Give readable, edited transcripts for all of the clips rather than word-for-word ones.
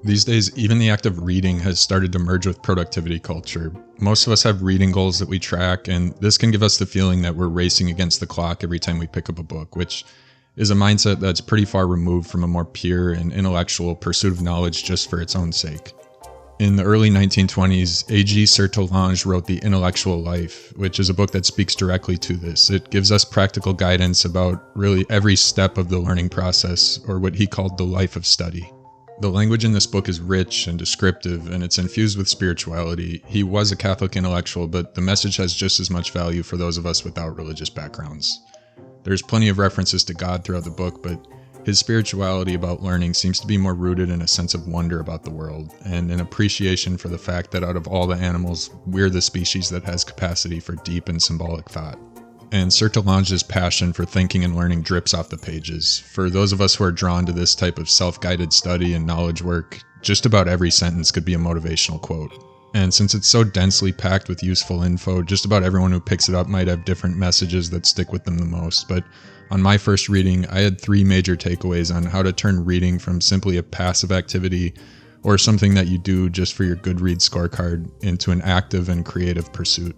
These days, even the act of reading has started to merge with productivity culture. Most of us have reading goals that we track, and this can give us the feeling that we're racing against the clock every time we pick up a book, which is a mindset that's pretty far removed from a more pure and intellectual pursuit of knowledge just for its own sake. In the early 1920s, A.G. Sertillanges wrote The Intellectual Life, which is a book that speaks directly to this. It gives us practical guidance about really every step of the learning process, or what he called the life of study. The language in this book is rich and descriptive, and it's infused with spirituality. He was a Catholic intellectual, but the message has just as much value for those of us without religious backgrounds. There's plenty of references to God throughout the book, but his spirituality about learning seems to be more rooted in a sense of wonder about the world, and an appreciation for the fact that out of all the animals, we're the species that has capacity for deep and symbolic thought. And Sertillanges' passion for thinking and learning drips off the pages. For those of us who are drawn to this type of self-guided study and knowledge work, just about every sentence could be a motivational quote. And since it's so densely packed with useful info, just about everyone who picks it up might have different messages that stick with them the most. But on my first reading, I had 3 major takeaways on how to turn reading from simply a passive activity or something that you do just for your Goodreads scorecard into an active and creative pursuit.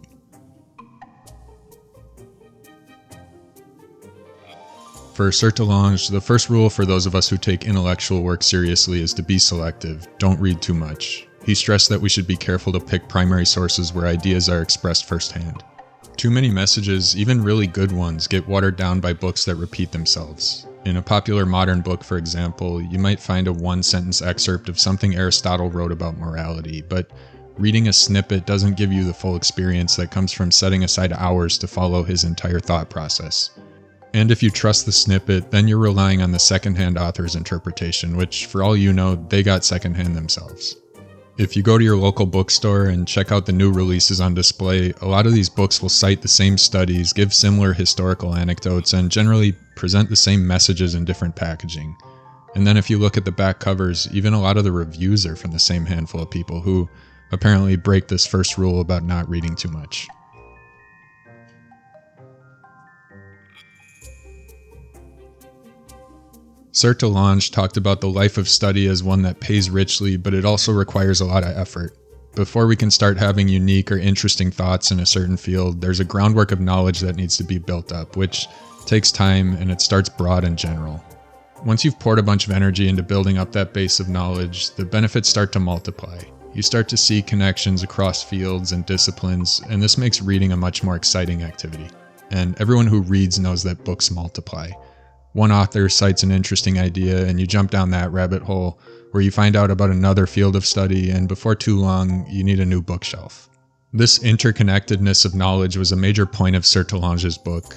For Sertillanges, the first rule for those of us who take intellectual work seriously is to be selective. Don't read too much. He stressed that we should be careful to pick primary sources where ideas are expressed firsthand. Too many messages, even really good ones, get watered down by books that repeat themselves. In a popular modern book, for example, you might find a one-sentence excerpt of something Aristotle wrote about morality, but reading a snippet doesn't give you the full experience that comes from setting aside hours to follow his entire thought process. And if you trust the snippet, then you're relying on the secondhand author's interpretation, which, for all you know, they got secondhand themselves. If you go to your local bookstore and check out the new releases on display, a lot of these books will cite the same studies, give similar historical anecdotes, and generally present the same messages in different packaging. And then if you look at the back covers, even a lot of the reviews are from the same handful of people who apparently break this first rule about not reading too much. Sertillanges talked about the life of study as one that pays richly, but it also requires a lot of effort. Before we can start having unique or interesting thoughts in a certain field, there's a groundwork of knowledge that needs to be built up, which takes time, and it starts broad and general. Once you've poured a bunch of energy into building up that base of knowledge, the benefits start to multiply. You start to see connections across fields and disciplines, and this makes reading a much more exciting activity. And everyone who reads knows that books multiply. One author cites an interesting idea, and you jump down that rabbit hole where you find out about another field of study, and before too long, you need a new bookshelf. This interconnectedness of knowledge was a major point of Sertillanges' book.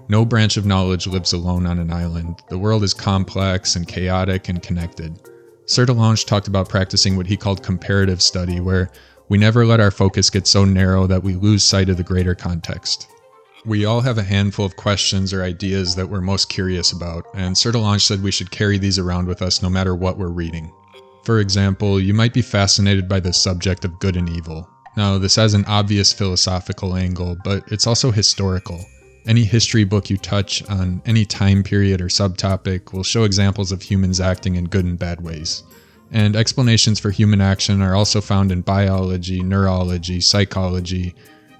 No branch of knowledge lives alone on an island. The world is complex and chaotic and connected. Sertillanges talked about practicing what he called comparative study, where we never let our focus get so narrow that we lose sight of the greater context. We all have a handful of questions or ideas that we're most curious about, and Sertillanges said we should carry these around with us no matter what we're reading. For example, you might be fascinated by the subject of good and evil. Now, this has an obvious philosophical angle, but it's also historical. Any history book you touch on any time period or subtopic will show examples of humans acting in good and bad ways. And explanations for human action are also found in biology, neurology, psychology,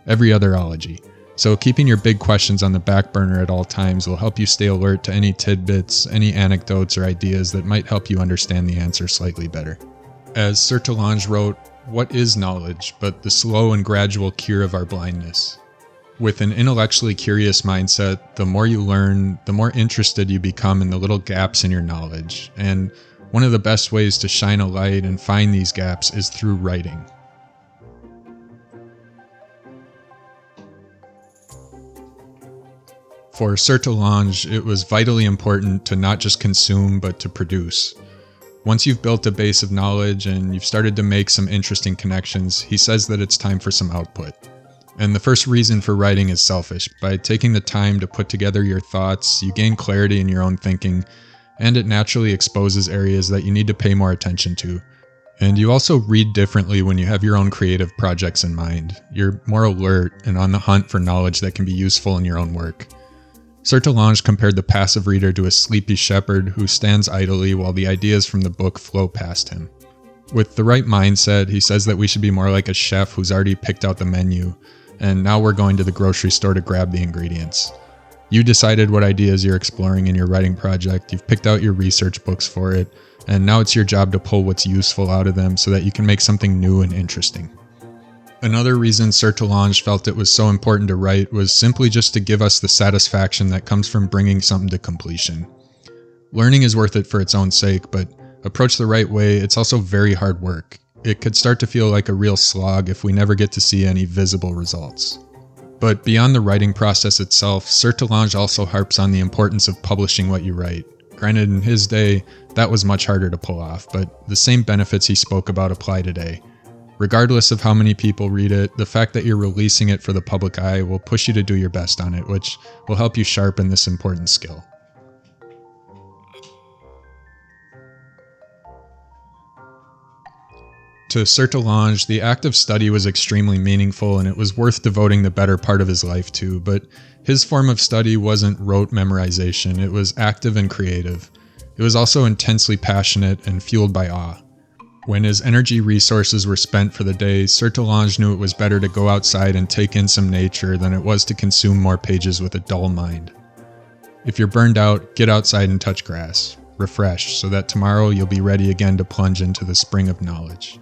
every other ology. So keeping your big questions on the back burner at all times will help you stay alert to any tidbits, any anecdotes or ideas that might help you understand the answer slightly better. As Sertillanges wrote, "What is knowledge but the slow and gradual cure of our blindness?" With an intellectually curious mindset, the more you learn, the more interested you become in the little gaps in your knowledge. And one of the best ways to shine a light and find these gaps is through writing. For Sertillanges, it was vitally important to not just consume, but to produce. Once you've built a base of knowledge and you've started to make some interesting connections, he says that it's time for some output. And the first reason for writing is selfish. By taking the time to put together your thoughts, you gain clarity in your own thinking, and it naturally exposes areas that you need to pay more attention to. And you also read differently when you have your own creative projects in mind. You're more alert and on the hunt for knowledge that can be useful in your own work. Sertillanges compared the passive reader to a sleepy shepherd who stands idly while the ideas from the book flow past him. With the right mindset, he says that we should be more like a chef who's already picked out the menu, and now we're going to the grocery store to grab the ingredients. You decided what ideas you're exploring in your writing project, you've picked out your research books for it, and now it's your job to pull what's useful out of them so that you can make something new and interesting. Another reason Sertillanges felt it was so important to write was simply just to give us the satisfaction that comes from bringing something to completion. Learning is worth it for its own sake, but approached the right way, it's also very hard work. It could start to feel like a real slog if we never get to see any visible results. But beyond the writing process itself, Sertillanges also harps on the importance of publishing what you write. Granted, in his day, that was much harder to pull off, but the same benefits he spoke about apply today. Regardless of how many people read it, the fact that you're releasing it for the public eye will push you to do your best on it, which will help you sharpen this important skill. To Sertillanges, the act of study was extremely meaningful and it was worth devoting the better part of his life to, but his form of study wasn't rote memorization, it was active and creative. It was also intensely passionate and fueled by awe. When his energy resources were spent for the day, Sertillanges knew it was better to go outside and take in some nature than it was to consume more pages with a dull mind. If you're burned out, get outside and touch grass. Refresh, so that tomorrow you'll be ready again to plunge into the spring of knowledge.